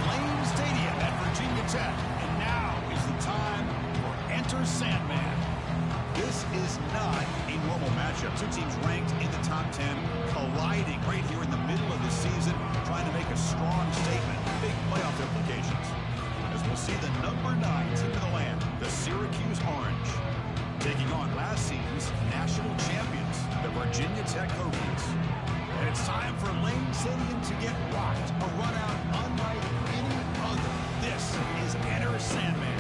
Lane Stadium at Virginia Tech. And now is the time for Enter Sandman. This is not a normal matchup. Two teams ranked in the top 10, colliding right here in the middle of the season, trying to make a strong statement. Big playoff implications. As we'll see the number 9 team in the land, the Syracuse Orange, taking on last season's national champions, the Virginia Tech Hokies. And it's time for Lane Stadium to get rocked. A run out unlike any other. This is Enter Sandman.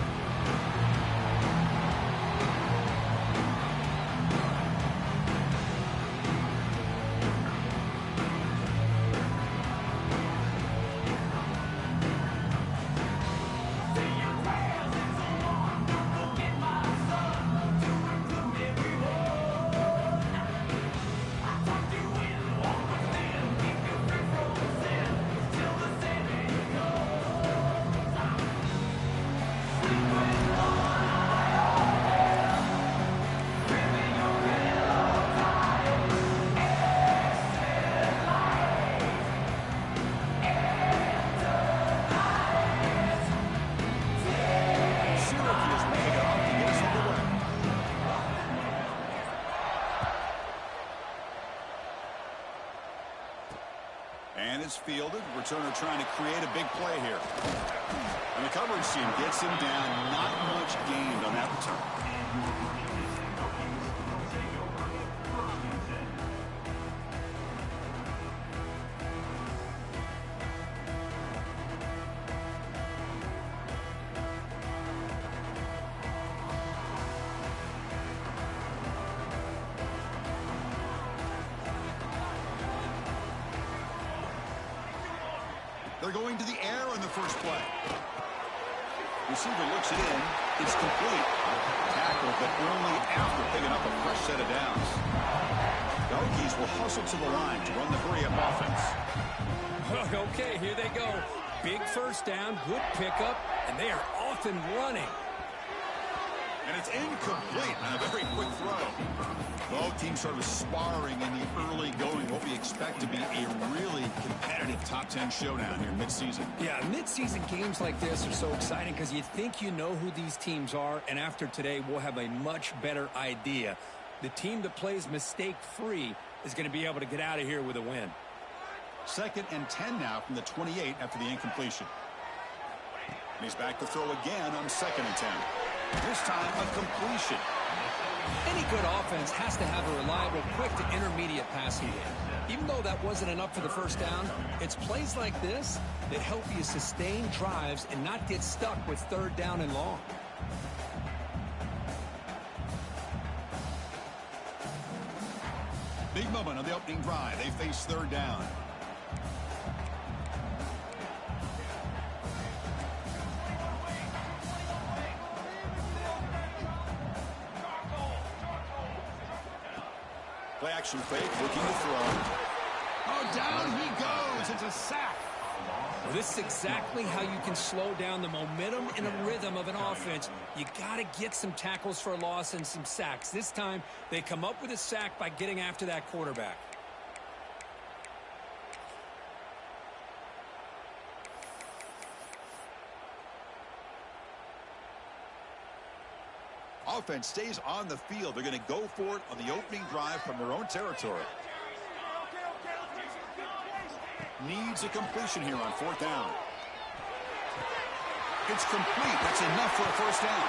And it's fielded. Returner trying to create a big play here. And the coverage team gets him down. Not much gained on that return. They're going to the air on the first play. Receiver looks it in. It's complete. Tackle, but only after picking up a fresh set of downs. The Hokies will hustle to the line to run the hurry-up offense. Okay, here they go. Big first down, good pickup, and they are off and running. And it's incomplete on a very quick throw. Both teams sort of sparring in the early going. What we expect to be a really competitive top 10 showdown here mid-season. Yeah, mid-season games like this are so exciting because you think you know who these teams are, and after today, we'll have a much better idea. The team that plays mistake-free is going to be able to get out of here with a win. 2nd and 10 now from the 28 after the incompletion. And he's back to throw again on 2nd and 10. This time, a completion. Any good offense has to have a reliable, quick to intermediate passing game. Even though that wasn't enough for the first down, it's plays like this that help you sustain drives and not get stuck with 3rd down and long. Big moment on the opening drive. They face 3rd down. Play action fake, looking to throw. Oh, down he goes. It's a sack. Well, this is exactly how you can slow down the momentum and a rhythm of an offense. You got to get some tackles for a loss and some sacks. This time, they come up with a sack by getting after that quarterback. Offense stays on the field. They're going to go for it on the opening drive from their own territory. Needs a completion here on 4th down. It's complete. That's enough for a first down.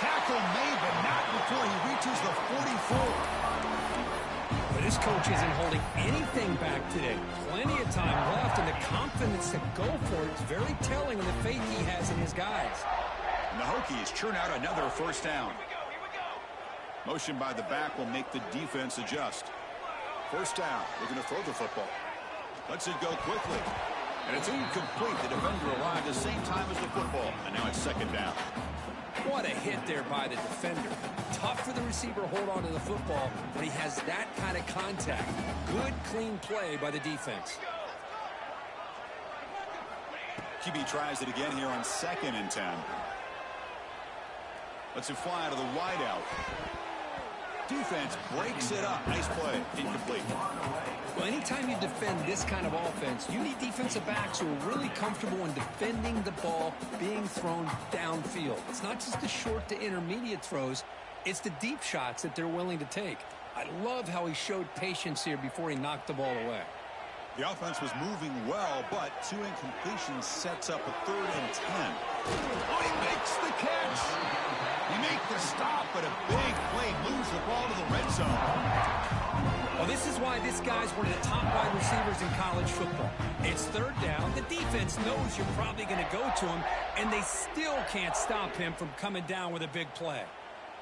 Tackle made, but not before he reaches the 44. But his coach isn't holding anything back today. Plenty of time left, and the confidence to go for it is very telling of the faith he has in his guys. And the Hokies churn out another first down. Motion by the back will make the defense adjust. First down. Looking to throw the football. Lets it go quickly. And it's incomplete. The defender arrived at the same time as the football. And now it's 2nd down. What a hit there by the defender. Tough for the receiver to hold on to the football when he has that kind of contact. Good, clean play by the defense. QB tries it again here on 2nd and 10. Lets it fly to the wideout. Defense breaks it up. Nice play. Incomplete. Well, anytime you defend this kind of offense, you need defensive backs who are really comfortable in defending the ball being thrown downfield. It's not just the short to intermediate throws. It's the deep shots that they're willing to take. I love how he showed patience here before he knocked the ball away. The offense was moving well, but 2 incompletions sets up a 3rd and 10. Oh, he makes the catch. He makes the stop, but a big play moves the ball to the red zone. Well, this is why this guy's one of the top wide receivers in college football. It's 3rd down. The defense knows you're probably going to go to him, and they still can't stop him from coming down with a big play.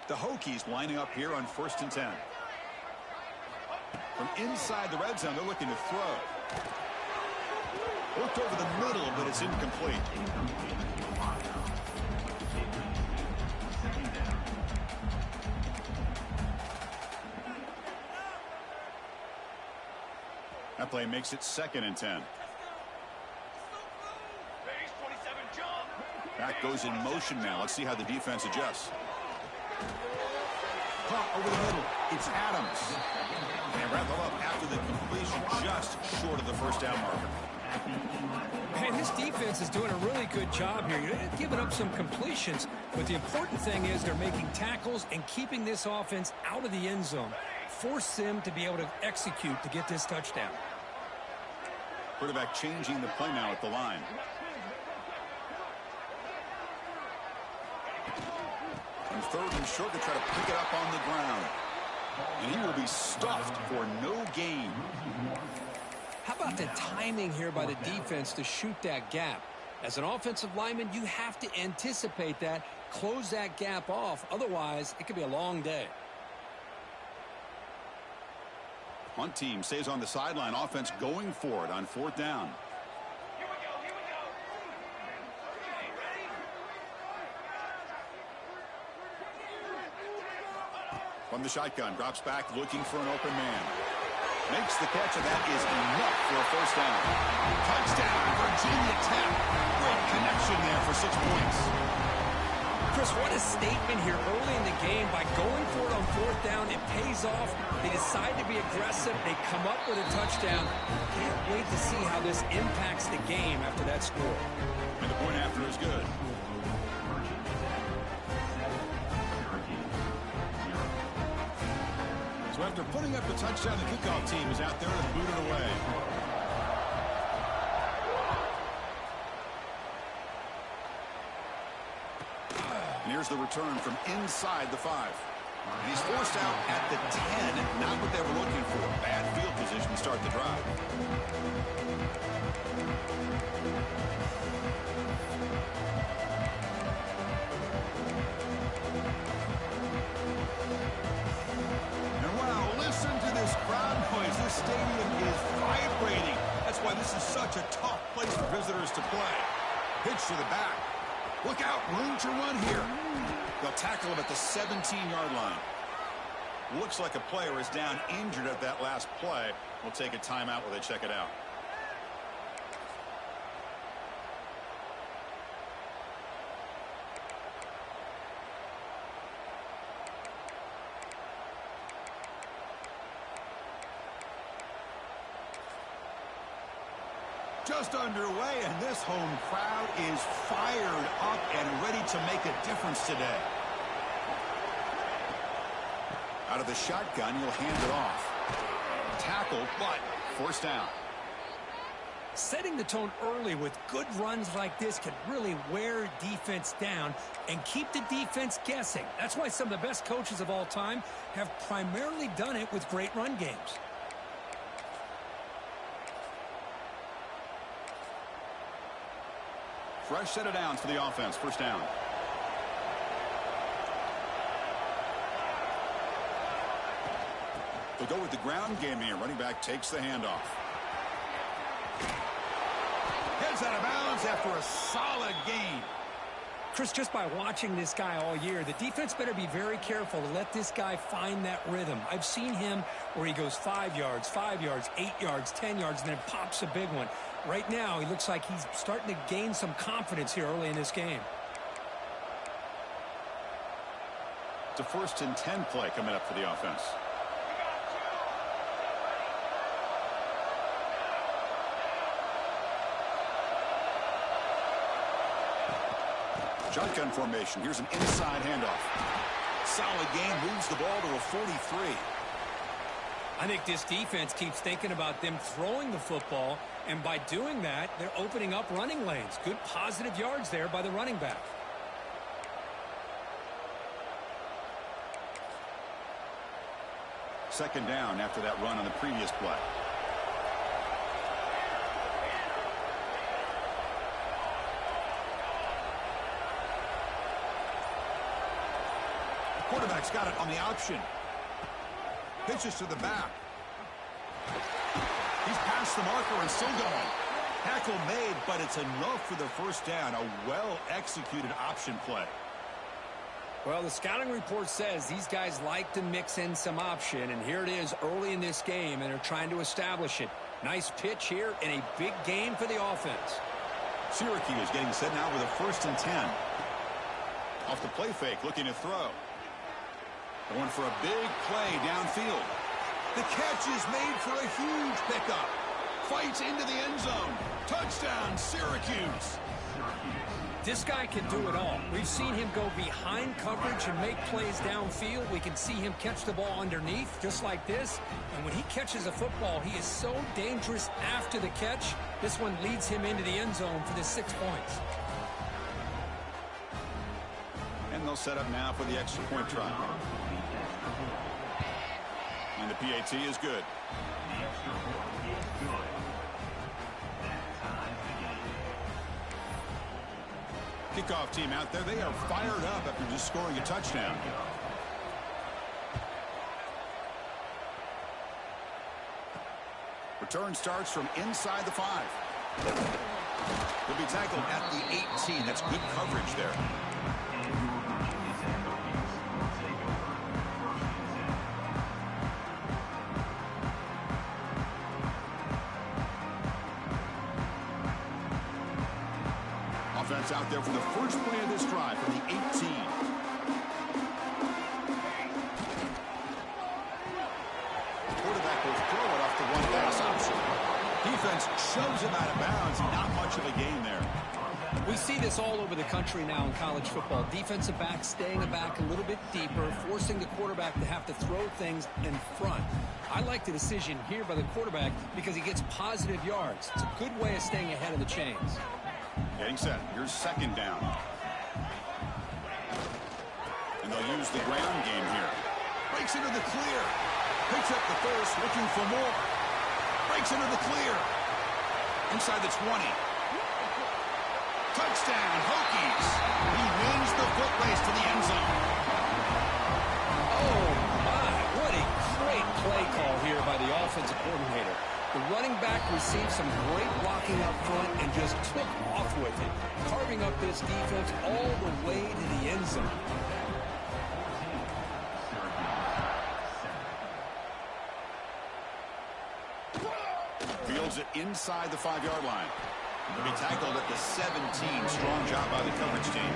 The Hokies lining up here on 1st and 10. From inside the red zone, they're looking to throw. Worked over the middle, but it's incomplete. That play makes it 2nd and 10. Back goes in motion now. Let's see how the defense adjusts. Caught over the middle. It's Adams. And wrap them up after the completion just short of the 1st down marker. Man, this defense is doing a really good job here. You're giving up some completions, but the important thing is they're making tackles and keeping this offense out of the end zone. Force them to be able to execute to get this touchdown. Quarterback changing the play now at the line. And 3rd and short to try to pick it up on the ground. And he will be stuffed for no gain. How about the timing here by the defense to shoot that gap? As an offensive lineman, you have to anticipate that, close that gap off. Otherwise, it could be a long day. Punt team stays on the sideline. Offense going for it on 4th down. From the shotgun, drops back looking for an open man. Makes the catch, and that is enough for a 1st down. Touchdown, Virginia Tech. Great connection there for 6 points. Chris, what a statement here early in the game. By going for it on 4th down, it pays off. They decide to be aggressive. They come up with a touchdown. Can't wait to see how this impacts the game after that score. And the point after is good. So after putting up the touchdown, the kickoff team is out there to boot it away. And here's the return from inside the 5. And he's forced out at the 10. Not what they were looking for. Bad field position to start the drive. Stadium is vibrating. That's why this is such a tough place for visitors to play. Pitch to the back. Look out, room to run here. They'll tackle him at the 17-yard line. Looks like a player is down injured at that last play. We'll take a timeout while they check it out. Just underway, and this home crowd is fired up and ready to make a difference today. Out of the shotgun, you'll hand it off. Tackle, but 1st down. Setting the tone early with good runs like this can really wear defense down and keep the defense guessing. That's why some of the best coaches of all time have primarily done it with great run games. Fresh set of downs for the offense. 1st down. They'll go with the ground game here. Running back takes the handoff. Heads out of bounds after a solid gain. Chris, just by watching this guy all year, the defense better be very careful to let this guy find that rhythm. I've seen him where he goes 5 yards, 8 yards, 10 yards, and then pops a big one. Right now, he looks like he's starting to gain some confidence here early in this game. It's a 1st and 10 play coming up for the offense. Shotgun formation. Here's an inside handoff. Solid game, moves the ball to a 43. I think this defense keeps thinking about them throwing the football, and by doing that, they're opening up running lanes. Good positive yards there by the running back. Second down after that run on the previous play. Quarterback's got it on the option. Pitches to the back. He's past the marker and still going. Tackle made, but it's enough for the first down. A well-executed option play. Well, the scouting report says these guys like to mix in some option, and here it is early in this game, and they're trying to establish it. Nice pitch here and a big game for the offense. Syracuse getting set now with a 1st and 10. Off the play fake, looking to throw. Going for a big play downfield. The catch is made for a huge pickup. Fights into the end zone. Touchdown, Syracuse. This guy can do it all. We've seen him go behind coverage and make plays downfield. We can see him catch the ball underneath, just like this. And when he catches a football, he is so dangerous after the catch. This one leads him into the end zone for the 6 points. And they'll set up now for the extra point try. And the PAT is good. Kickoff team out there. They are fired up after just scoring a touchdown. Return starts from inside the 5. He'll be tackled at the 18. That's good coverage there. Offense out there for the first play of this drive from the 18. Quarterback will throw it off the one pass option. Defense shoves him out of bounds. Not much of a gain there. We see this all over the country now in college football. Defensive backs staying back a little bit deeper, forcing the quarterback to have to throw things in front. I like the decision here by the quarterback because he gets positive yards. It's a good way of staying ahead of the chains. Getting set. Here's second down. And they'll use the ground game here. Breaks into the clear. Picks up the first, looking for more. Breaks into the clear. Inside the 20. Touchdown, Hokies. He wins the foot race to the end zone. Oh, my. What a great play call here by the offensive coordinator. The running back received some great blocking up front and just took off with it, carving up this defense all the way to the end zone. Fields it inside the 5-yard line. He'll be tackled at the 17. Strong job by the coverage team.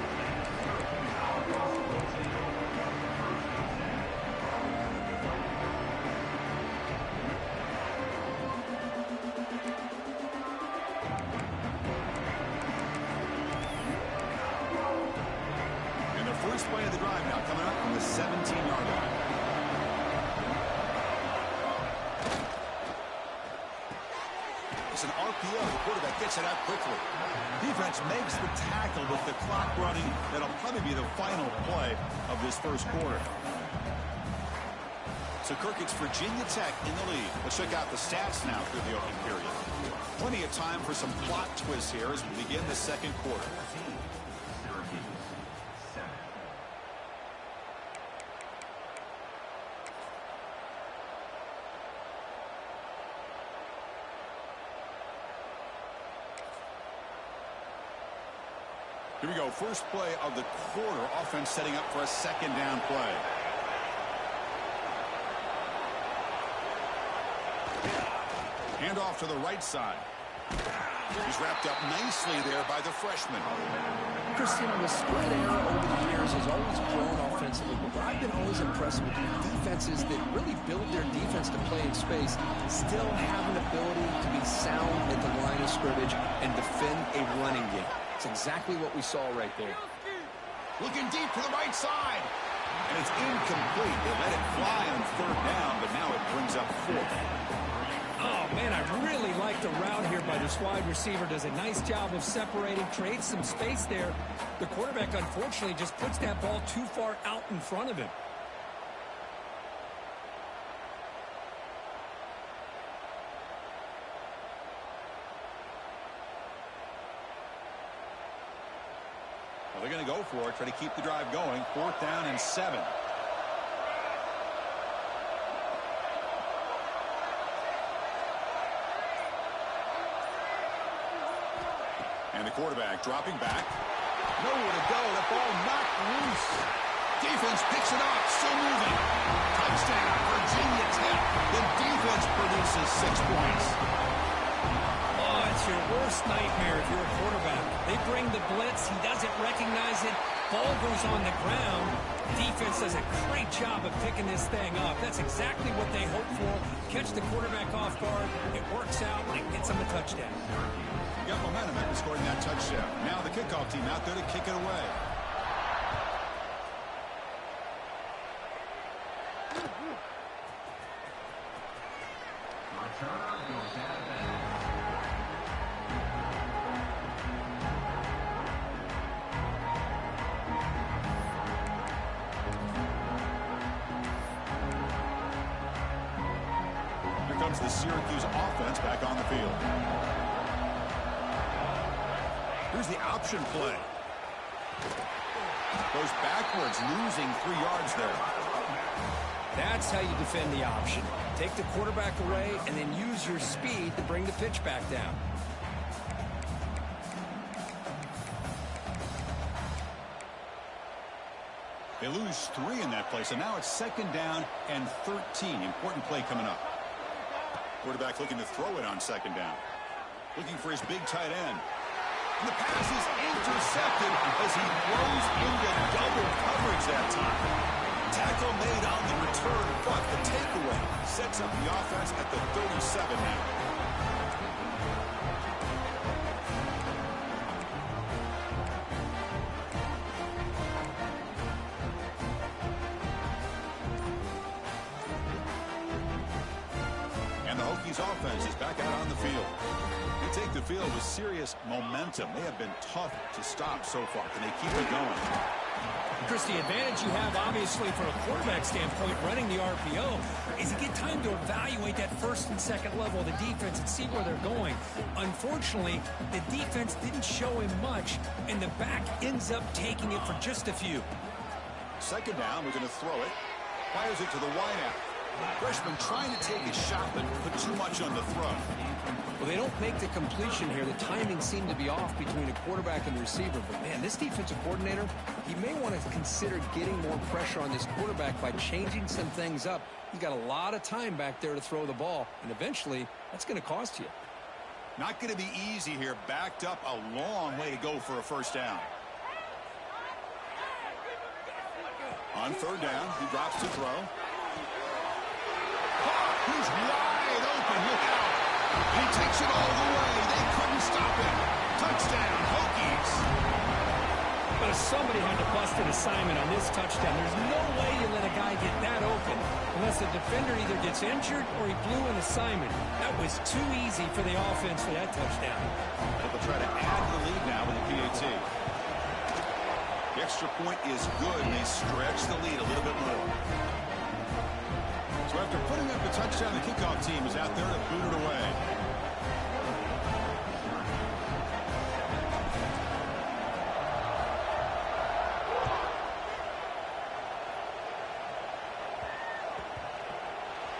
And the first play of the drive now coming up from the 17-yard line. It's an RPO. The quarterback gets it out quickly. Defense makes the tackle with the clock running. That'll probably be the final play of this first quarter. So, Kirk, it's Virginia Tech in the lead. Let's check out the stats now through the opening period. Plenty of time for some plot twists here as we begin the second quarter. Here we go. First play of the quarter. Offense setting up for a second down play. Hand off to the right side. He's wrapped up nicely there by the freshman. Christian, the spread era over the years has always grown offensively, but what I've been always impressed with defenses that really build their defense to play in space still have an ability to be sound at the line of scrimmage and defend a running game. It's exactly what we saw right there. Looking deep to the right side. And it's incomplete. They let it fly on third down, but now it brings up fourth. Oh, man, I really like the route here by this wide receiver. Does a nice job of separating, creates some space there. The quarterback, unfortunately, just puts that ball too far out in front of him. Well, they're going to go for it, try to keep the drive going. 4th down and 7. And the quarterback dropping back. Nowhere to go. The ball knocked loose. Defense picks it up. Still moving. Touchdown, Virginia Tech. The defense produces 6 points. Oh, it's your worst nightmare if you're a quarterback. They bring the blitz. He doesn't recognize it. Ball goes on the ground. Defense does a great job of picking this thing up. That's exactly what they hope for. Catch the quarterback off guard. It works out, and it gets them a touchdown. Got momentum after scoring that touchdown. Now the kickoff team out there to kick it away. Here comes the Syracuse offense back on the field. Here's the option play. Goes backwards, losing 3 yards there. That's how you defend the option. Take the quarterback away and then use your speed to bring the pitch back down. They lose 3 in that play, so now it's 2nd down and 13. Important play coming up. Quarterback looking to throw it on 2nd down. Looking for his big tight end. And the pass is intercepted as he throws into double coverage that time. Tackle made on the return, but the takeaway sets up the offense at the 37 now. And the Hokies offense is back out on the field. They take the field with serious momentum. They have been tough to stop so far. Can they keep it going? Chris, the advantage you have, obviously, from a quarterback standpoint, running the RPO, is you get time to evaluate that 1st and 2nd level of the defense and see where they're going. Unfortunately, the defense didn't show him much, and the back ends up taking it for just a few. 2nd down, we're going to throw it. Fires it to the wideout. Freshman trying to take a shot, but put too much on the throw. Well, they don't make the completion here. The timing seemed to be off between the quarterback and the receiver. But, man, this defensive coordinator, he may want to consider getting more pressure on this quarterback by changing some things up. He's got a lot of time back there to throw the ball, and eventually that's going to cost you. Not going to be easy here. Backed up a long way to go for a 1st down. On 3rd down, he drops to throw. He's wide open. Look out. He takes it all the way. They couldn't stop him. Touchdown, Hokies. But somebody had to bust an assignment on this touchdown. There's no way you let a guy get that open unless the defender either gets injured or he blew an assignment. That was too easy for the offense for that touchdown. But they'll try to add to the lead now with the PAT. The extra point is good, and they stretch the lead a little bit more. So after putting up a touchdown, the kickoff team is out there to boot it away.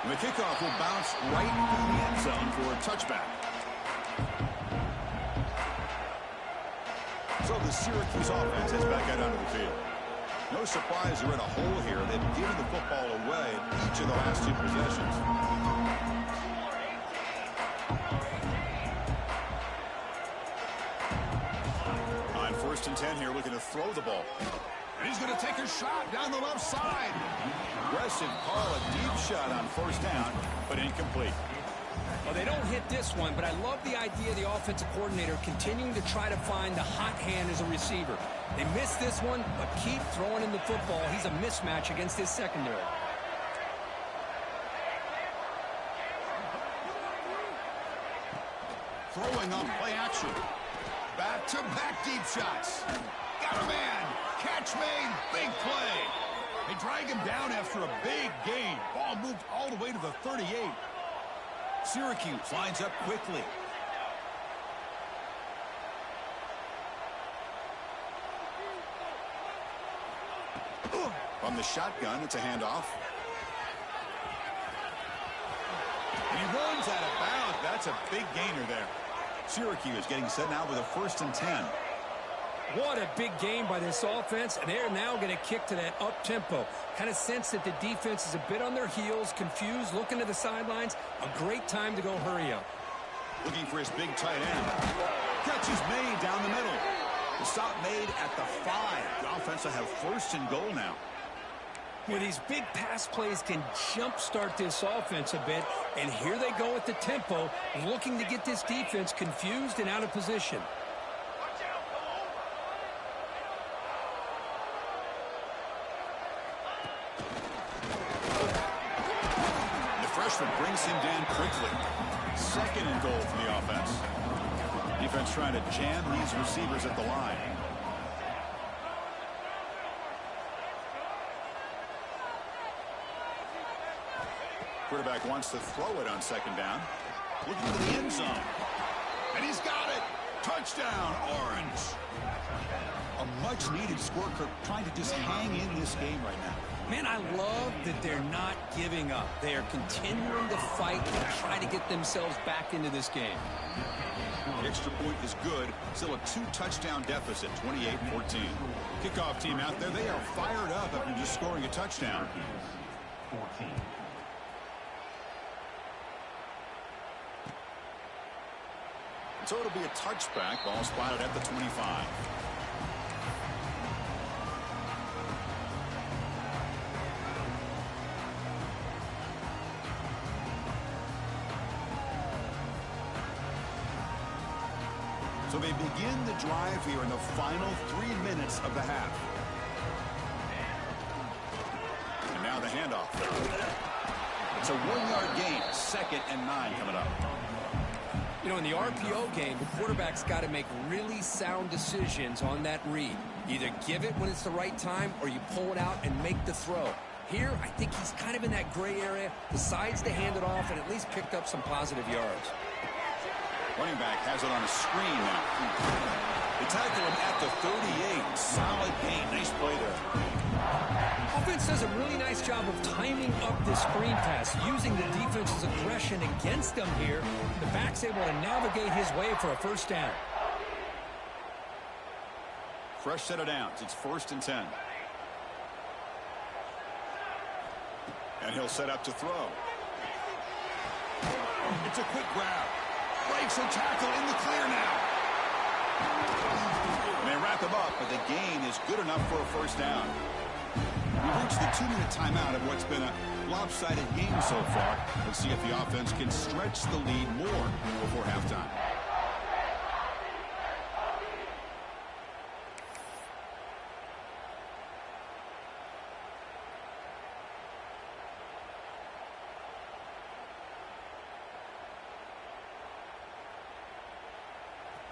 And the kickoff will bounce right through the end zone for a touchback. So the Syracuse offense is back out onto the field. No surprise they're in a hole here. They've given the football away in each of the last 2 possessions. First and 10 here, looking to throw the ball. And he's going to take a shot down the left side. Aggressive call, a deep shot on first down, but incomplete. Well, they don't hit this one, but I love the idea of the offensive coordinator continuing to try to find the hot hand as a receiver. They missed this one, but keep throwing him the football. He's a mismatch against his secondary. Throwing on play action. Back-to-back deep shots. Got a man. Catch made. Big play. They drag him down after a big gain. Ball moved all the way to the 38. Syracuse lines up quickly. From the shotgun, it's a handoff. And he runs out of bounds. That's a big gainer there. Syracuse getting set now with a first and 10. What a big game by this offense, and they're now going to kick to that up-tempo. Kind of sense that the defense is a bit on their heels, confused, looking to the sidelines. A great time to go hurry up. Looking for his big tight end. Catch is made down the middle. The stop made at the 5. The offense will have first and goal now. Well, these big pass plays can jumpstart this offense a bit, and here they go at the tempo, looking to get this defense confused and out of position. The freshman brings him down quickly. Second and goal for the offense. Defense trying to jam these receivers at the line. Quarterback wants to throw it on second down. Looking for the end zone. And he's got it. Touchdown, Orange. A much-needed score, Kirk, trying to just hang in this game right now. Man, I love that they're not giving up. They are continuing to fight and try to get themselves back into this game. The extra point is good. Still a 2-touchdown deficit, 28-14. Kickoff team out there, they are fired up after just scoring a touchdown. 14. So it'll be a touchback. Ball spotted at the 25. So they begin the drive here in the final 3 minutes of the half. And now the handoff. It's a 1-yard gain. 2nd and 9 coming up. You know, in the RPO game, the quarterback's got to make really sound decisions on that read. Either give it when it's the right time or you pull it out and make the throw. Here, I think he's kind of in that gray area, decides to hand it off and at least picked up some positive yards. Running back has it on a screen now. They tackle him at the 38. Solid gain. Nice play there. Offense does a really nice job of timing up this screen pass, using the defense's aggression against them here. The back's able to navigate his way for a first down. Fresh set of downs. It's first and 10. And he'll set up to throw. It's a quick grab. Breaks a tackle in the clear now. And they wrap him up, but the gain is good enough for a first down. We've reached the 2-minute timeout of what's been a lopsided game so far. Let's see if the offense can stretch the lead more before halftime.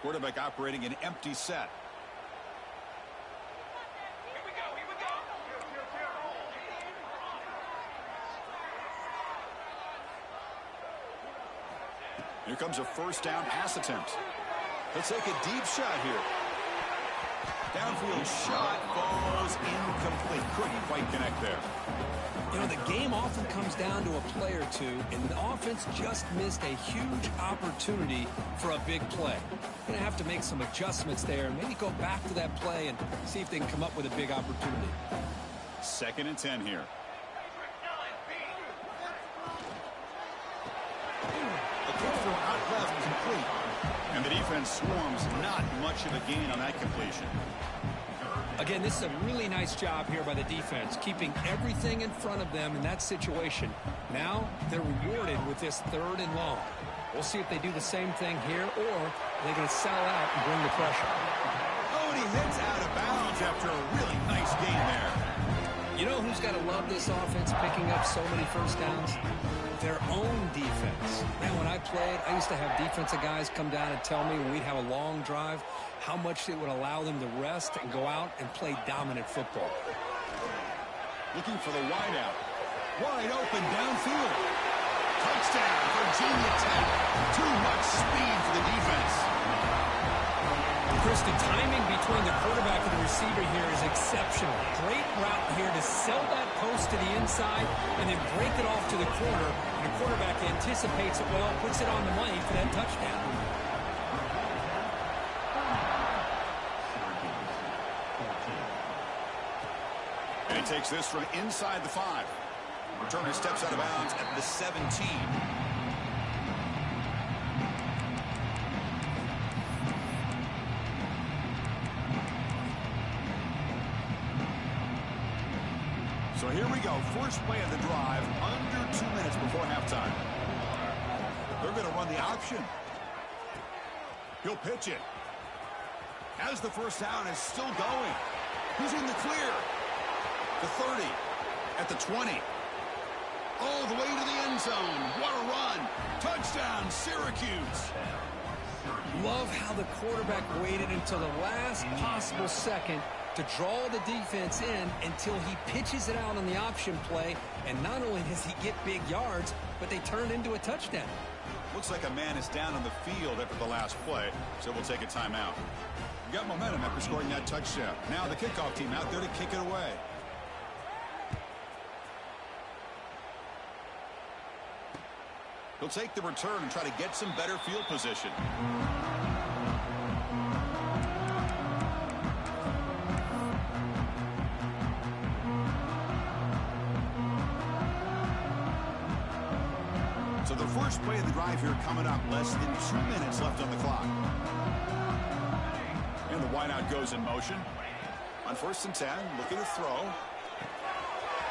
Quarterback operating an empty set. Here comes a first down pass attempt. He'll take a deep shot here. Downfield shot falls incomplete. Couldn't quite connect there. You know, the game often comes down to a play or two, and the offense just missed a huge opportunity for a big play. Going to have to make some adjustments there and maybe go back to that play and see if they can come up with a big opportunity. 2nd and 10 here. A quick throw out left complete. And the defense swarms, not much of a gain on that completion. Again, this is a really nice job here by the defense, keeping everything in front of them in that situation. Now they're rewarded with this 3rd and long. We'll see if they do the same thing here, or they're going to sell out and bring the pressure. Oh, and he hits out of bounds after a really nice gain there. You know who's got to love this offense picking up so many first downs? Their own defense. Man, when I played, I used to have defensive guys come down and tell me when we'd have a long drive how much it would allow them to rest and go out and play dominant football. Looking for the wideout. Wide open downfield. Touchdown, Virginia Tech. Too much speed for the defense. Chris, the timing between the quarterback and the receiver here is exceptional. Great route here to sell that post to the inside and then break it off to the corner. And the quarterback anticipates it well, puts it on the money for that touchdown. And he takes this from inside the 5. Returner steps out of bounds at the 17. So here we go. First play of the drive, under 2 minutes before halftime. They're going to run the option. He'll pitch it. As the first down is still going. He's in the clear. The 30. At the 20. All the way to the end zone. What a run. Touchdown, Syracuse. Love how the quarterback waited until the last possible second to draw the defense in until he pitches it out on the option play. And not only does he get big yards, but they turn into a touchdown. Looks like a man is down on the field after the last play, so we'll take a timeout. We got momentum after scoring that touchdown. Now the kickoff team out there to kick it away. He'll take the return and try to get some better field position. So the first play of the drive here coming up, less than 2 minutes left on the clock. And the wideout goes in motion. On 1st and 10, looking to throw.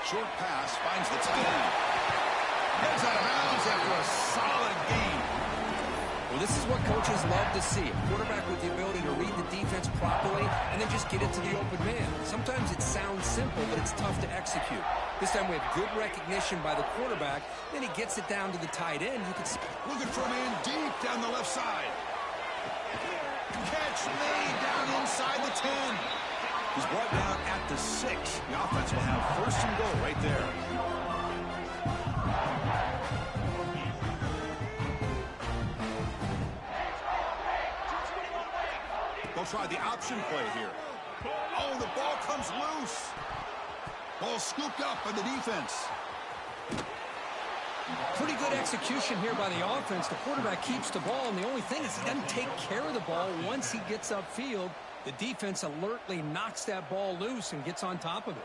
Short pass, finds the tight end. Heads out of bounds after a solid game. Well, this is what coaches love to see. A quarterback with the ability to read the defense properly and then just get it to the open man. Sometimes it sounds simple, but it's tough to execute. This time we have good recognition by the quarterback. Then he gets it down to the tight end. You can see. Looking for a man deep down the left side. Catch made down inside the 10. He's brought down at the 6. The offense will have 1st and goal right there. They'll try the option play here. Oh, the ball comes loose. Ball scooped up by the defense. Pretty good execution here by the offense. The quarterback keeps the ball, and the only thing is he doesn't take care of the ball once he gets upfield. The defense alertly knocks that ball loose and gets on top of it.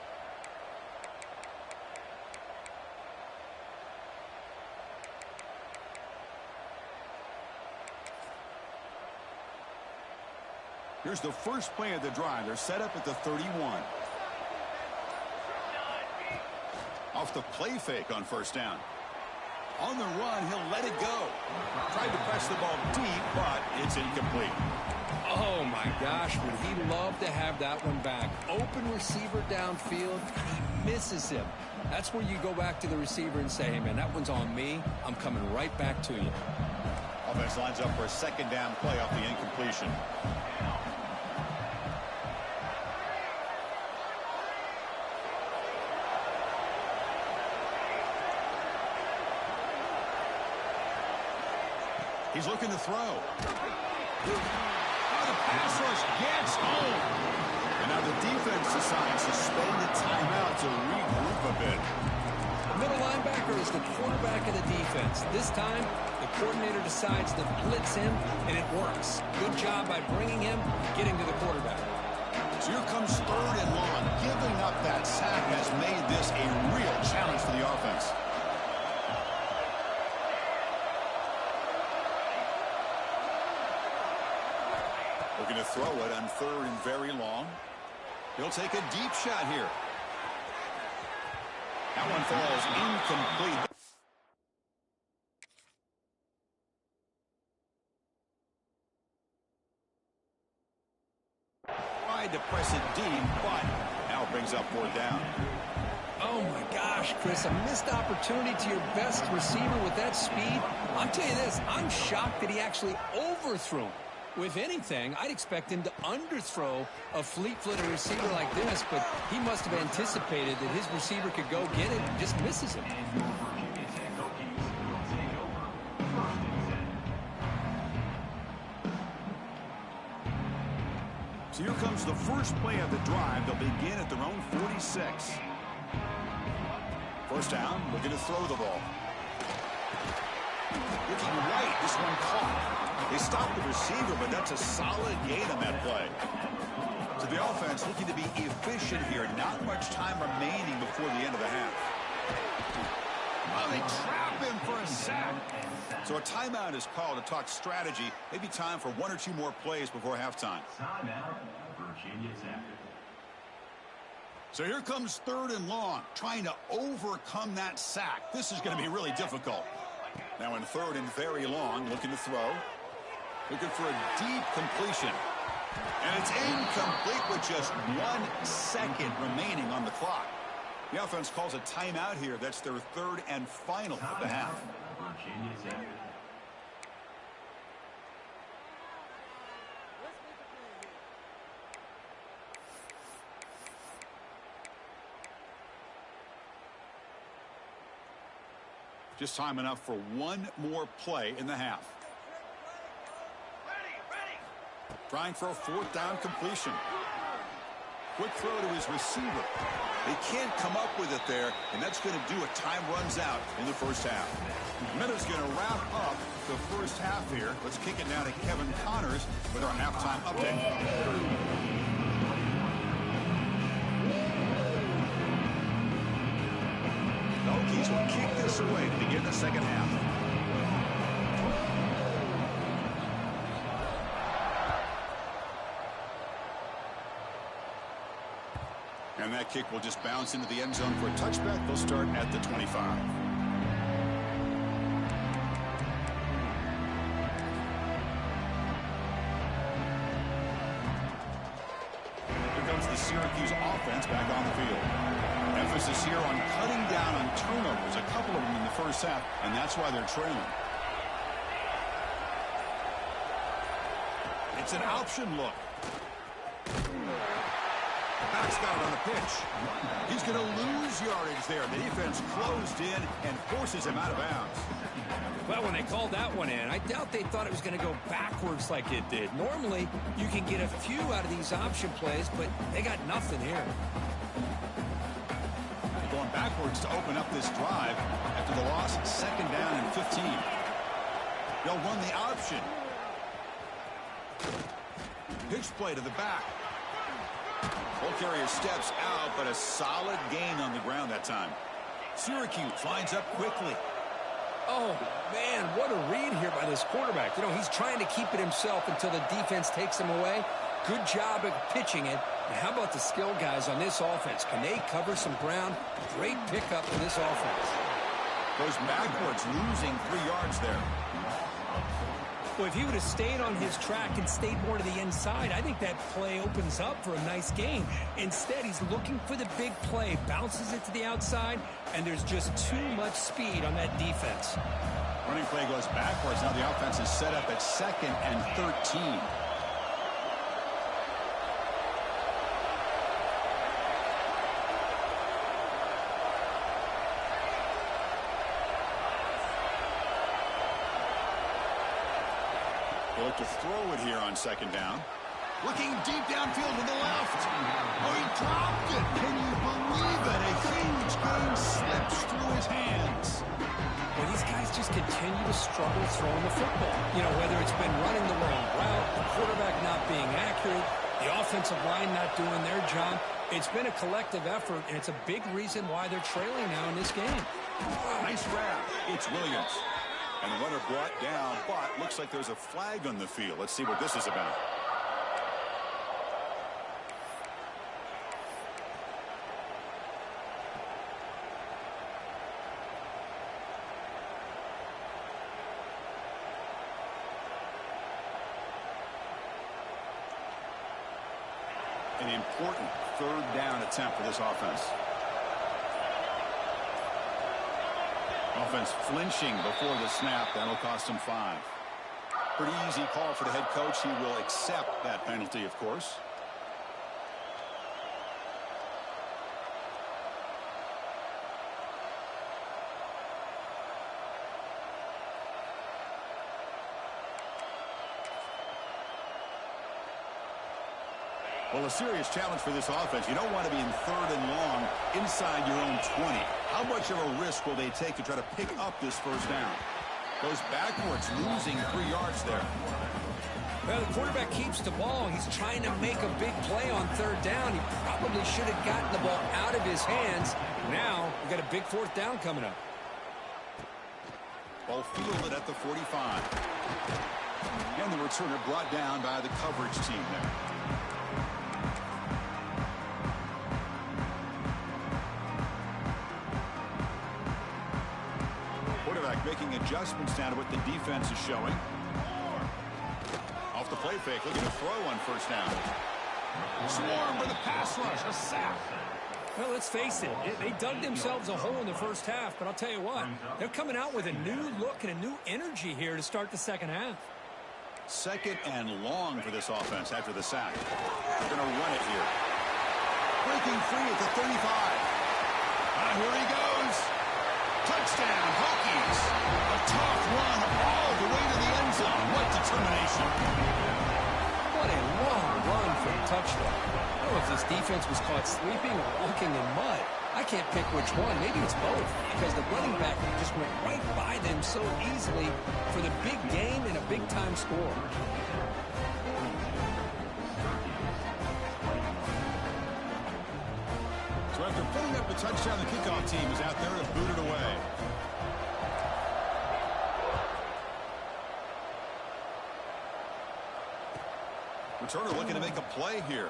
Here's the first play of the drive. They're set up at the 31. Off the play fake on 1st down. On the run, he'll let it go. Tried to press the ball deep, but it's incomplete. Oh, my gosh, would he love to have that one back. Open receiver downfield, he misses him. That's where you go back to the receiver and say, hey, man, that one's on me. I'm coming right back to you. Offense lines up for a 2nd down play off the incompletion. He's looking to throw. Oh, the pass rush gets home. And now the defense decides to spend the timeout to regroup a bit. The middle linebacker is the quarterback of the defense. This time, the coordinator decides to blitz him, and it works. Good job by bringing him and getting to the quarterback. So here comes 3rd and long. Giving up that sack has made this a real challenge for the offense. throw it on 3rd and very long. He'll take a deep shot here. That one falls incomplete. Tried to press it deep, but now brings up 4th down. Oh, my gosh, Chris, a missed opportunity to your best receiver with that speed. I'll tell you this, I'm shocked that he actually overthrew. With anything, I'd expect him to underthrow a fleet-footed receiver like this, but he must have anticipated that his receiver could go get it and just misses him. So here comes the first play of the drive. They'll begin at their own 46. 1st down, looking to throw the ball. Looking right, this one caught. They stopped the receiver, but that's a solid gain on that play. So the offense looking to be efficient here. Not much time remaining before the end of the half. Oh, they trap him for a sack. So a timeout is called to talk strategy. Maybe time for 1 or 2 more plays before halftime. So here comes 3rd and long, trying to overcome that sack. This is going to be really difficult. Now in 3rd and very long, looking to throw. Looking for a deep completion. And it's incomplete with just 1 second remaining on the clock. The offense calls a timeout here. That's their 3rd and final of the half. Just time enough for 1 more play in the half. Trying for a 4th down completion. Quick throw to his receiver. They can't come up with it there, and that's going to do it. Time runs out in the 1st half. Minute's going to wrap up the 1st half here. Let's kick it now to Kevin Connors with our halftime update. The Hokies will kick this away to begin the 2nd half. And that kick will just bounce into the end zone for a touchback. They'll start at the 25. Here comes the Syracuse offense back on the field. Emphasis here on cutting down on turnovers, a couple of them in the 1st half, and that's why they're trailing. It's an option look. Back's got it on the pitch. He's going to lose yardage there. The defense closed in and forces him out of bounds. Well, when they called that one in, I doubt they thought it was going to go backwards like it did. Normally, you can get a few out of these option plays, but they got nothing here. Going backwards to open up this drive after the loss, 2nd down and 15. They'll run the option. Pitch play to the back. Ball carrier steps out, but a solid gain on the ground that time. Syracuse lines up quickly. Oh, man, what a read here by this quarterback. You know, he's trying to keep it himself until the defense takes him away. Good job at pitching it. And how about the skill guys on this offense? Can they cover some ground? Great pickup for this offense. Goes backwards, losing 3 yards there. Well, if he would have stayed on his track and stayed more to the inside, I think that play opens up for a nice gain. Instead, he's looking for the big play, bounces it to the outside, and there's just too much speed on that defense. Running play goes backwards. Now the offense is set up at 2nd and 13. They look to throw it here on 2nd down. Looking deep downfield to the left. Oh, he dropped it. Can you believe it? A huge gain slips through his hands. Well, these guys just continue to struggle throwing the football. You know, whether it's been running the wrong route, the quarterback not being accurate, the offensive line not doing their job. It's been a collective effort, and it's a big reason why they're trailing now in this game. Nice grab. It's Williams. And the runner brought down, but looks like there's a flag on the field. Let's see what this is about. an important third down attempt for this offense. Offense flinching before the snap. That'll cost him 5. Pretty easy call for the head coach. He will accept that penalty, of course. Well, a serious challenge for this offense. You don't want to be in 3rd and long inside your own 20. How much of a risk will they take to try to pick up this first down? Goes backwards, losing 3 yards there. Well, the quarterback keeps the ball. He's trying to make a big play on 3rd down. He probably should have gotten the ball out of his hands. Now, we've got a big 4th down coming up. Ball fielded at the 45. And the returner brought down by the coverage team there. Making adjustments down to what the defense is showing. Off the play fake, looking to throw on 1st down. Swarm with a pass rush, a sack. Well, let's face it, they dug themselves a hole in the first half, but I'll tell you what, they're coming out with a new look and a new energy here to start the second half. 2nd and long for this offense after the sack. They're going to run it here. Breaking free at the 35. Here he goes. Touchdown, Hokies. A tough run all the way to the end zone. What determination. What a long run for a touchdown. I don't know if this defense was caught sleeping or walking in mud. I can't pick which one. Maybe it's both, because the running back just went right by them so easily for the big game and a big-time score. So after putting up a touchdown, the kickoff team is out there to boot it away. Returner looking to make a play here.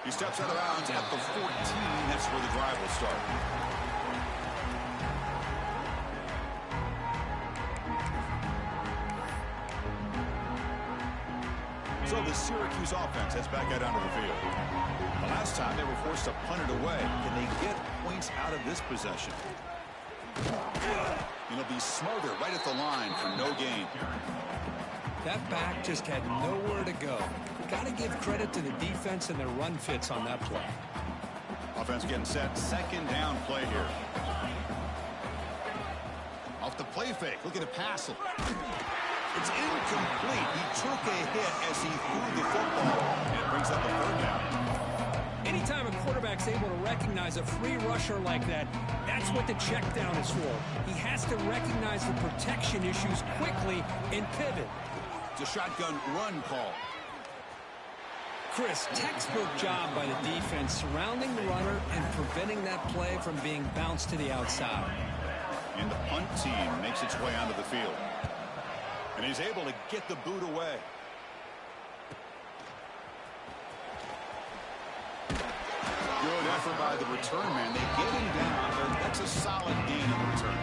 He steps out of bounds at the 14. That's where the drive will start. So the Syracuse offense heads back out onto the field. The last time they were forced to punt it away. Can they get points out of this possession? It'll be smothered right at the line for no gain. That back just had nowhere to go. Got to give credit to the defense and their run fits on that play. Offense getting set. 2nd down play here. Off the play fake. Looking to pass it. It's incomplete. He took a hit as he threw the football. And it brings up a 3rd down. Anytime a quarterback's able to recognize a free rusher like that, that's what the check down is for. He has to recognize the protection issues quickly and pivot. It's a shotgun run call. Chris, textbook job by the defense surrounding the runner and preventing that play from being bounced to the outside. And the punt team makes its way onto the field. And he's able to get the boot away. Good effort by the return man. They get him down, but that's a solid gain in the return.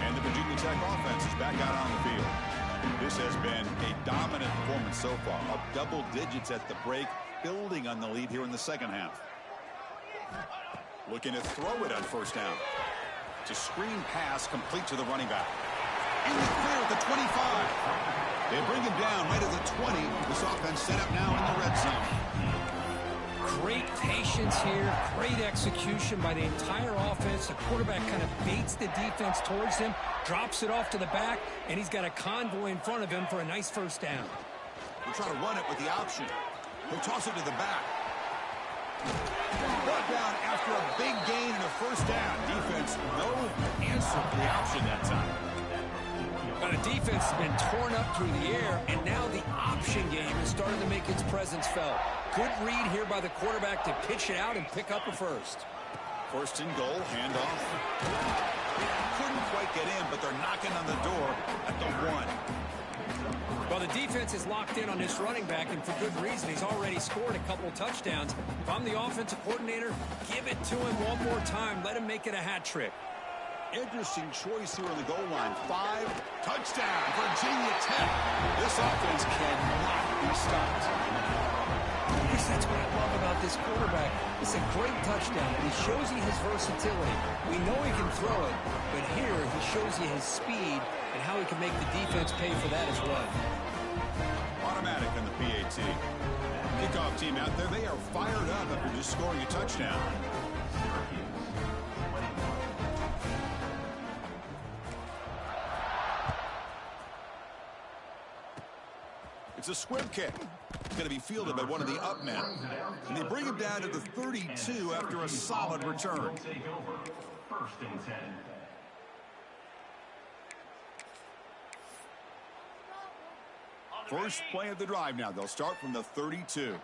And the Virginia Tech offense is back out on the field. This has been a dominant performance so far. Up double digits at the break, building on the lead here in the second half. Looking to throw it on 1st down. It's a screen pass complete to the running back. In the clear at the 25. They bring him down right at the 20. This offense set up now in the red zone. Great patience here. Great execution by the entire offense. The quarterback kind of baits the defense towards him, drops it off to the back, and he's got a convoy in front of him for a nice 1st down. We're trying to run it with the option. He'll toss it to the back. Brought down after a big gain and a 1st down. Defense, no answer for the option that time. But the defense has been torn up through the air, and now the option game is starting to make its presence felt. Good read here by the quarterback to pitch it out and pick up a 1st. 1st and goal, handoff. Couldn't quite get in, but they're knocking on the door at the 1. Well, the defense is locked in on this running back, and for good reason. He's already scored a couple touchdowns. If I'm the offensive coordinator, give it to him one more time. Let him make it a hat trick. interesting choice here on the goal line. 5, touchdown, Virginia Tech. This offense cannot be stopped. Yes, that's what I love about this quarterback. It's a great touchdown, and he shows you his versatility. We know he can throw it, but here he shows you his speed and how he can make the defense pay for that as well. Automatic on the PAT. Kickoff team out there, they are fired up after just scoring a touchdown. It's a squib kick. Going to be fielded by one of the up men. And they bring him down to the 32 after a solid return. First and 10. First play of the drive now. They'll start from the 32.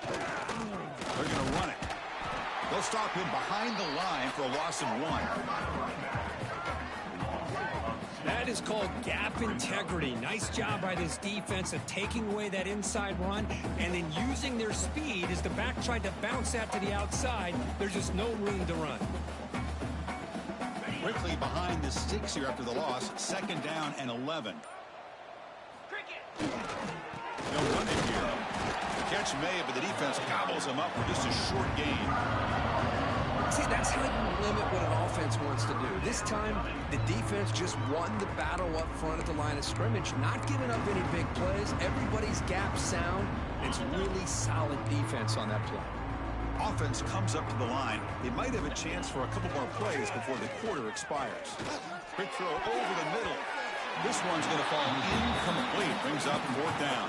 They're going to run it. They'll stop him behind the line for a loss of 1. That is called gap integrity. Nice job by this defense of taking away that inside run and then using their speed as the back tried to bounce that to the outside. There's just no room to run. Quickly behind the sticks here after the loss. 2nd down and 11. They'll run it here. The catch made, but the defense gobbles him up for just a short gain. See, that's how you limit what an offense wants to do. This time, the defense just won the battle up front at the line of scrimmage, not giving up any big plays. Everybody's gap sound. It's really solid defense on that play. Offense comes up to the line. They might have a chance for a couple more plays before the quarter expires. Quick throw over the middle. This one's going to fall incomplete. Brings up 4th down.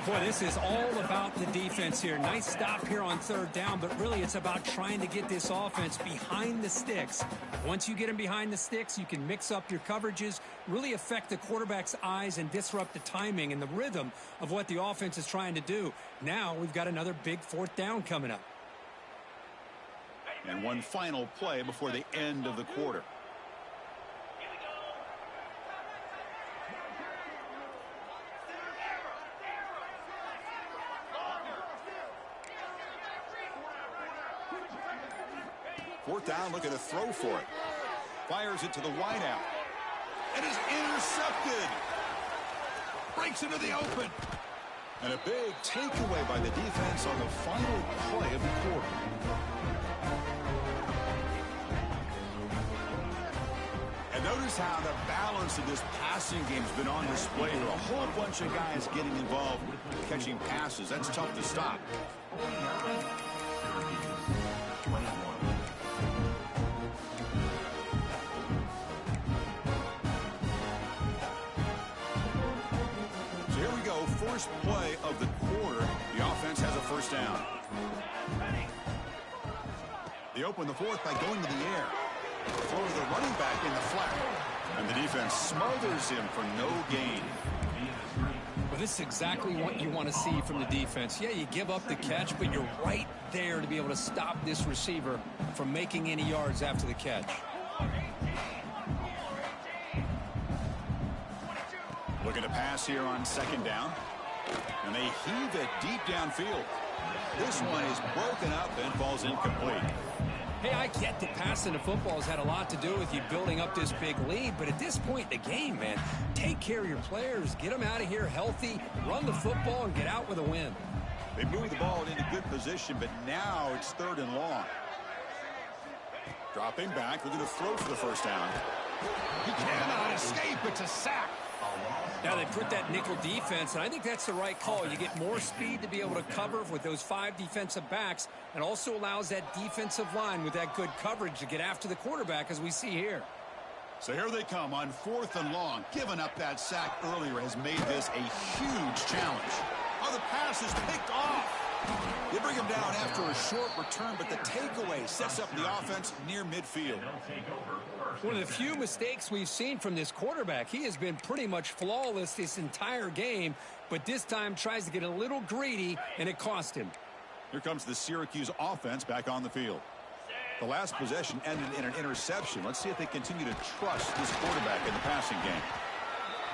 Boy, this is all about the defense here. Nice stop here on 3rd down, but really it's about trying to get this offense behind the sticks. Once you get them behind the sticks, you can mix up your coverages, really affect the quarterback's eyes and disrupt the timing and the rhythm of what the offense is trying to do. Now we've got another big 4th down coming up. And one final play before the end of the quarter. Fourth down, looking to throw for it. Fires it to the wideout. And is intercepted. Breaks into the open. And a big takeaway by the defense on the final play of the quarter. And notice how the balance of this passing game has been on display here. A whole bunch of guys getting involved catching passes. That's tough to stop. First play of the quarter, the offense has a 1st down. They open the 4th by going to the air. Throw to the running back in the flat. And the defense smothers him for no gain. Well, this is exactly what you want to see from the defense. Yeah, you give up the catch, but you're right there to be able to stop this receiver from making any yards after the catch. Looking to pass here on 2nd down. And they heave it deep downfield. This one is broken up and falls incomplete. Hey, I get that passing the football has had a lot to do with you building up this big lead, but at this point in the game, man, take care of your players, get them out of here healthy, run the football, and get out with a win. They move the ball into good position, but now it's 3rd and long. Dropping back, looking to throw for the 1st down. He cannot escape. It's a sack. Now they put that nickel defense, and I think that's the right call. You get more speed to be able to cover with those 5 defensive backs, and also allows that defensive line with that good coverage to get after the quarterback, as we see here. So here they come on 4th and long. Giving up that sack earlier has made this a huge challenge. Oh, the pass is picked off. They bring him down after a short return, but the takeaway sets up the offense near midfield. One of the few mistakes we've seen from this quarterback. He has been pretty much flawless this entire game, but this time tries to get a little greedy, and it cost him. Here comes the Syracuse offense back on the field. The last possession ended in an interception. Let's see if they continue to trust this quarterback in the passing game.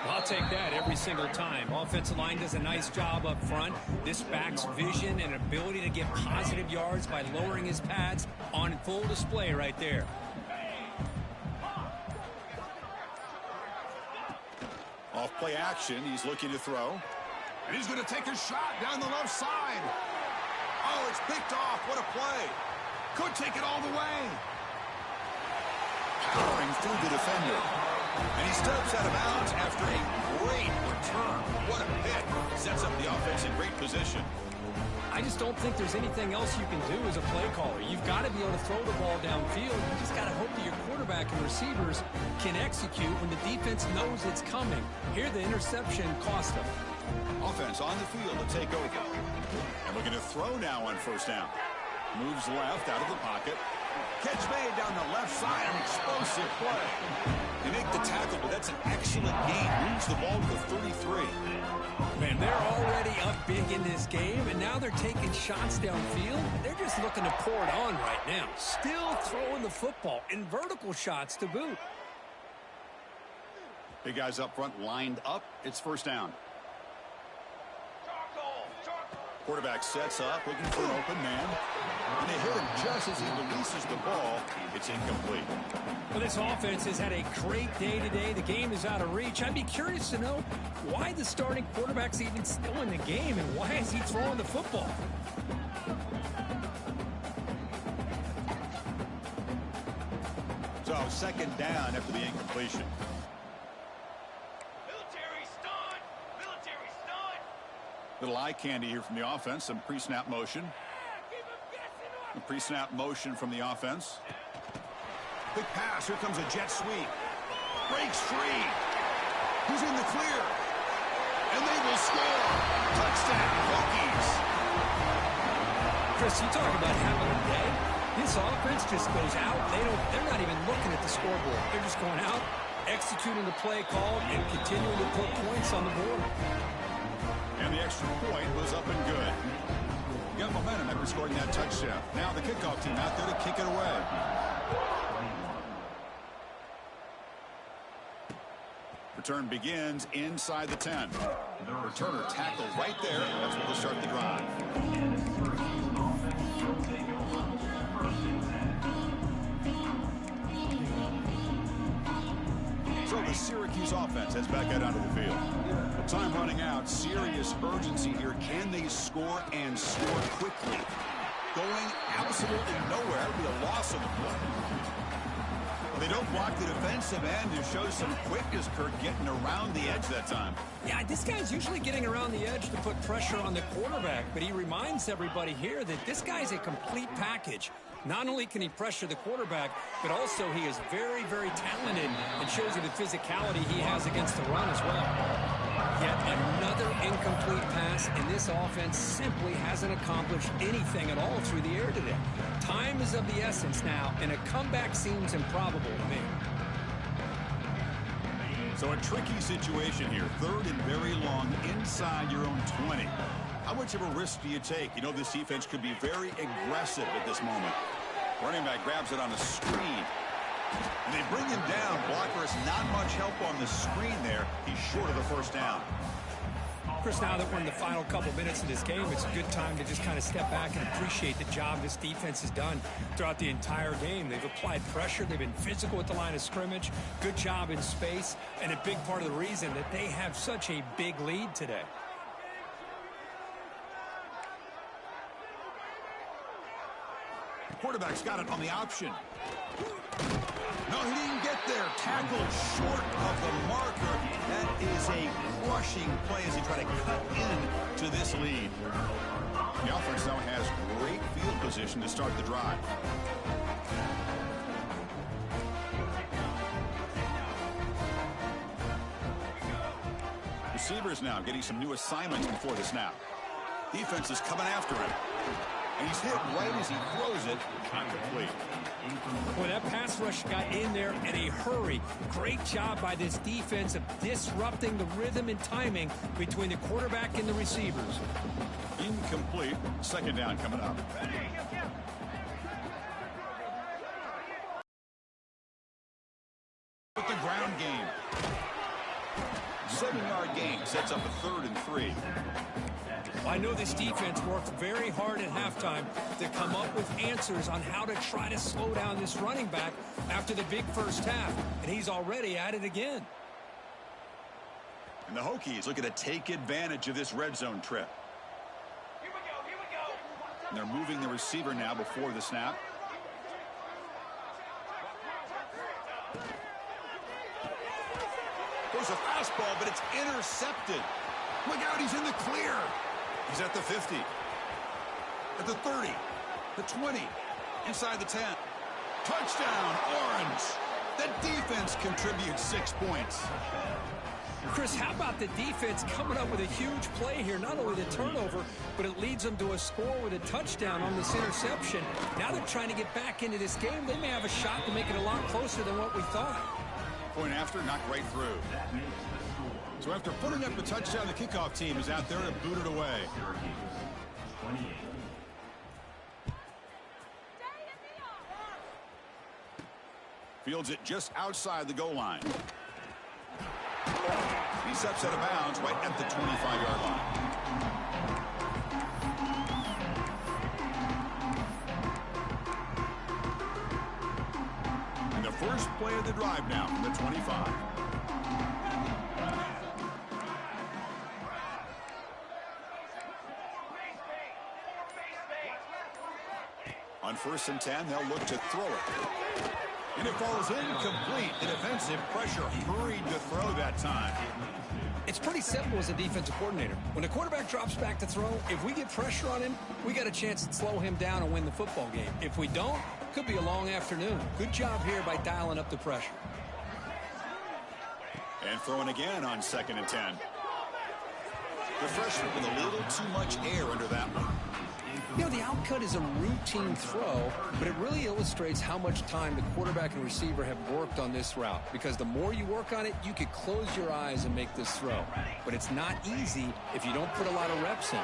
I'll take that every single time. Offensive line does a nice job up front. This back's vision and ability to get positive yards by lowering his pads on full display right there. Off play action, he's looking to throw. And he's going to take a shot down the left side. Oh, it's picked off. What a play. Could take it all the way. Powering through the defender. And he steps out of bounds after a great return. What a pick. Sets up the offense in great position. I just don't think there's anything else you can do as a play caller. You've got to be able to throw the ball downfield. You just got to hope that your quarterback and receivers can execute when the defense knows it's coming. Here, the interception cost them. Offense on the field to take over. And looking to throw now on first down. Moves left out of the pocket. Catch made down the left side. An explosive play. They make the tackle, but that's an excellent gain. Moves the ball to the 33. Man, they're already up big in this game, and now they're taking shots downfield. They're just looking to pour it on right now. Still throwing the football, and vertical shots to boot. Big guys up front lined up. It's first down. Quarterback sets up, looking for an open man. And they hit him just as he releases the ball. It's incomplete. Well, this offense has had a great day today. The game is out of reach. I'd be curious to know why the starting quarterback's even still in the game and why is he throwing the football? So, second down after the incompletion. Little eye candy here from the offense. Some pre-snap motion. A pre-snap motion from the offense. Big pass. Here comes a jet sweep. Breaks free. He's in the clear. And they will score. Touchdown, Hokies. Chris, you talk about having a day. This offense just goes out. They're not even looking at the scoreboard. They're just going out, executing the play called, and continuing to put points on the board. And the extra point was up and good. Got momentum after scoring that touchdown. Now the kickoff team out there to kick it away. Return begins inside the 10. The returner tackled right there. That's where they'll start the drive. So the Syracuse offense heads back out onto the field. Time running out. Serious urgency here. Can they score and score quickly? Going absolutely nowhere. It'll be a loss on the play. They don't block the defensive end. It shows some quickness, Kirk, getting around the edge that time. Yeah, this guy's usually getting around the edge to put pressure on the quarterback, but he reminds everybody here that this guy's a complete package. Not only can he pressure the quarterback, but also he is very, very talented and shows you the physicality he has against the run as well. Yet another incomplete pass, and this offense simply hasn't accomplished anything at all through the air today. Time is of the essence now, and a comeback seems improbable to me. So a tricky situation here. Third and very long inside your own 20. How much of a risk do you take? You know this defense could be very aggressive at this moment. Running back grabs it on a screen. And they bring him down. Blocker has not much help on the screen there. He's short of the first down. Chris, now that we're in the final couple minutes of this game, it's a good time to just kind of step back and appreciate the job this defense has done throughout the entire game. They've applied pressure. They've been physical at the line of scrimmage. Good job in space. And a big part of the reason that they have such a big lead today. Quarterback's got it on the option. No, he didn't get there. Tackled short of the marker. That is a crushing play as he tried to cut in to this lead. The offense now has great field position to start the drive. Receivers now getting some new assignments before the snap. Defense is coming after him. And he's hit right as he throws it. Not complete. Well, that pass rush got in there in a hurry. Great job by this defense of disrupting the rhythm and timing between the quarterback and the receivers. Incomplete. Second down coming up. With the ground game. sets up a 3rd and 3. I know this defense worked very hard at halftime to come up with answers on how to try to slow down this running back after the big first half, and he's already at it again. And the Hokies looking to take advantage of this red zone trip. Here we go. And they're moving the receiver now before the snap. There's a fastball, but it's intercepted. Look out, he's in the clear. He's at the 50. At the 30. The 20. Inside the 10. Touchdown, Orange. The defense contributes 6 points. Chris, how about the defense coming up with a huge play here? Not only the turnover, but it leads them to a score with a touchdown on this interception. Now they're trying to get back into this game. They may have a shot to make it a lot closer than what we thought. Point after, knocked right through. So after putting up the touchdown, the kickoff team is out there to boot it away. Fields it just outside the goal line. He steps out of bounds right at the 25-yard line. And the first play of the drive now from the 25. On 1st and 10, they'll look to throw it. And it falls incomplete. The defensive pressure hurried to throw that time. It's pretty simple as a defensive coordinator. When the quarterback drops back to throw, if we get pressure on him, we got a chance to slow him down and win the football game. If we don't, it could be a long afternoon. Good job here by dialing up the pressure. And throwing again on 2nd and 10. The freshman with a little too much air under that one. You know, the outcut is a routine throw, but it really illustrates how much time the quarterback and receiver have worked on this route. Because the more you work on it, you could close your eyes and make this throw. But it's not easy if you don't put a lot of reps in.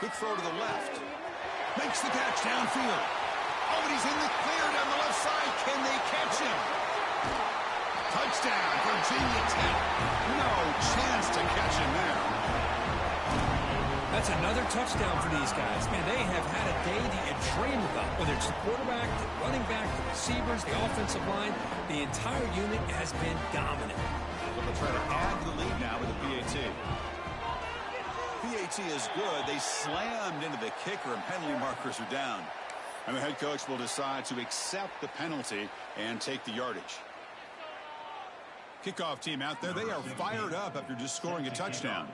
Good throw to the left. Makes the catch downfield. Oh, but he's in the clear down the left side. Can they catch him? Touchdown, Virginia Tech. No chance to catch him there. That's another touchdown for these guys. Man, they have had a day that you dream about. Whether it's the quarterback, the running back, the receivers, the offensive line, the entire unit has been dominant. So they'll try to add to the lead now with the PAT. PAT is good. They slammed into the kicker and penalty markers are down. And the head coach will decide to accept the penalty and take the yardage. Kickoff team out there. They are fired up after just scoring a touchdown.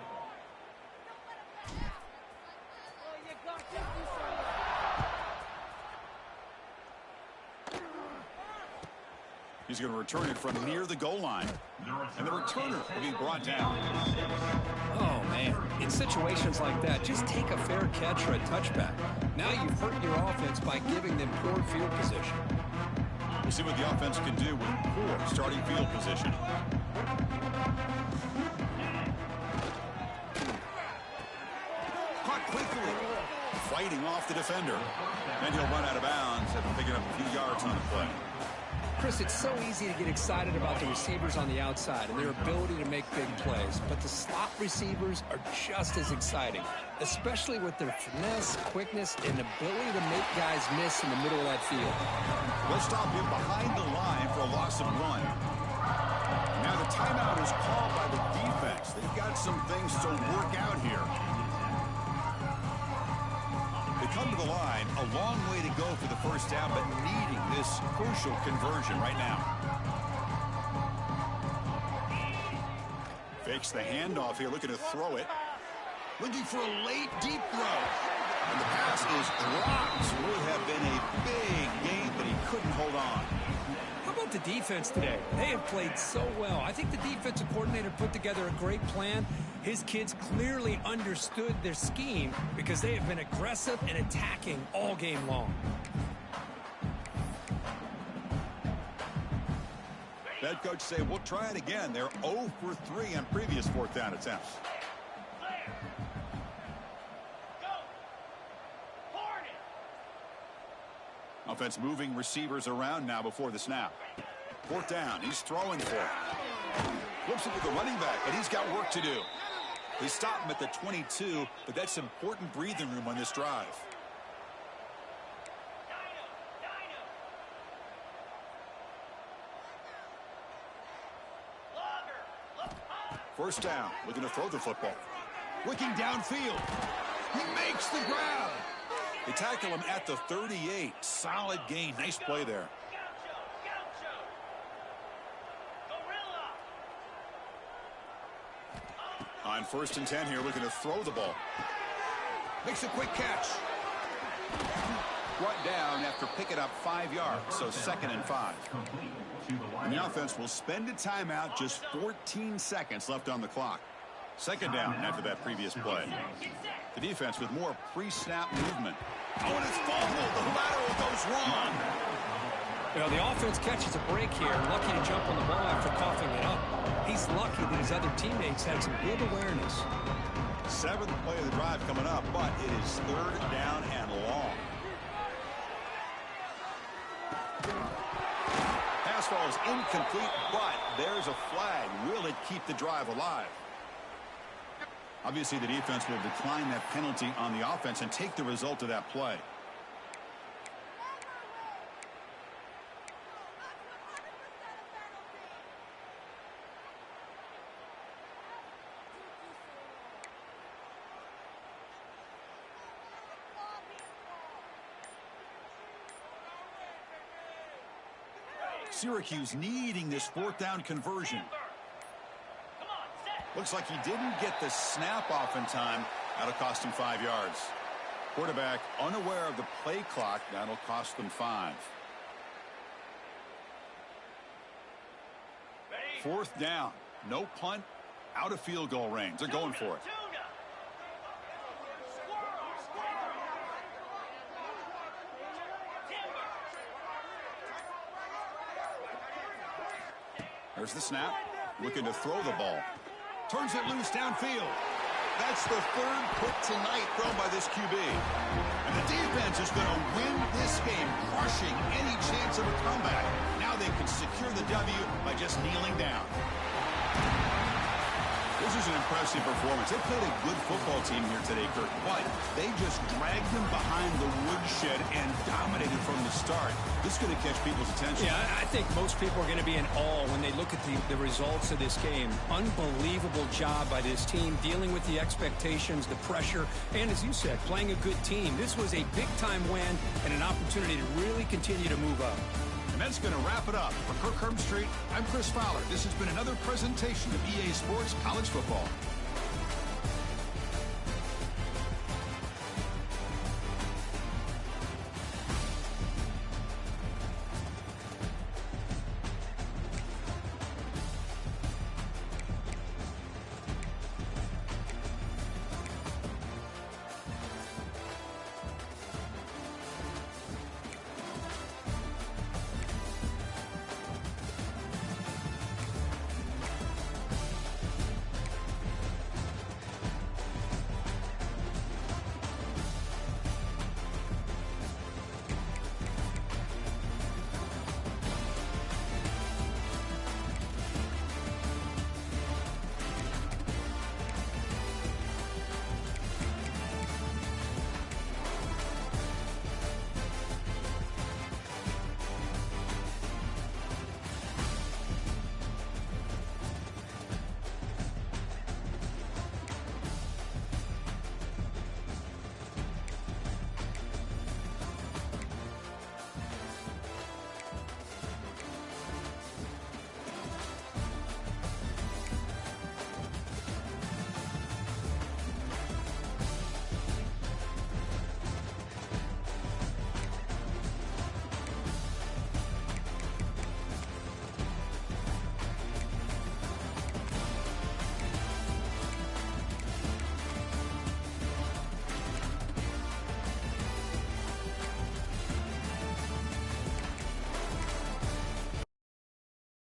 He's going to return it from near the goal line. And the returner will be brought down. Oh, man. In situations like that, just take a fair catch or a touchback. Now you've hurt your offense by giving them poor field position. We'll see what the offense can do with poor starting field position. Caught quickly. Fighting off the defender. And he'll run out of bounds after picking up a few yards on the play. Chris, it's so easy to get excited about the receivers on the outside and their ability to make big plays, but the slot receivers are just as exciting, especially with their finesse, quickness, and ability to make guys miss in the middle of that field. They'll stop him behind the line for a loss of 1. Now the timeout is called by the defense. They've got some things to work out here. They come to the line, a long way to go for the first down, but needing this crucial conversion right now. Fakes the handoff here, looking to throw it. Looking for a late, deep throw. And the pass is dropped. Would have been a big gain, but he couldn't hold on. How about the defense today? They have played so well. I think the defensive coordinator put together a great plan. His kids clearly understood their scheme because they have been aggressive and attacking all game long. Head coach say, we'll try it again. They're 0 for 3 on previous 4th down attempts. Offense moving receivers around now before the snap. 4th down. He's throwing for it. Flips it to the running back, but he's got work to do. They stop him at the 22, but that's important breathing room on this drive. First down, looking to throw the football. Looking downfield. He makes the grab. They tackle him at the 38. Solid gain. Nice play there. On 1st and 10 here, looking to throw the ball. Makes a quick catch. Brought down after picking up 5 yards, so 2nd and 5. And the offense will spend a timeout, just 14 seconds left on the clock. 2nd down after that previous play. The defense with more pre-snap movement. Oh, and it's fumbled. The lateral goes wrong. You know, the offense catches a break here, lucky to jump on the ball after coughing it up. He's lucky that his other teammates had some good awareness. 7th play of the drive coming up, but it is 3rd down and long. Pass ball is incomplete, but there's a flag. Will it keep the drive alive? Obviously, the defense will decline that penalty on the offense and take the result of that play. Syracuse needing this 4th down conversion. Looks like he didn't get the snap off in time. That'll cost him 5 yards. Quarterback unaware of the play clock. That'll cost them 5. 4th down. No punt. Out of field goal range. They're going for it. There's the snap. Looking to throw the ball. Turns it loose downfield. That's the 3rd pick tonight thrown by this QB. And the defense is going to win this game, crushing any chance of a comeback. Now they can secure the W by just kneeling down. This is an impressive performance. They played a good football team here today, Kirk, but they just dragged them behind the woodshed and dominated from the start. This is going to catch people's attention. Yeah, I think most people are going to be in awe when they look at the results of this game. Unbelievable job by this team, dealing with the expectations, the pressure, and as you said, playing a good team. This was a big-time win and an opportunity to really continue to move up. And that's going to wrap it up. For Kirk Herbstreit, I'm Chris Fowler. This has been another presentation of EA Sports College Football.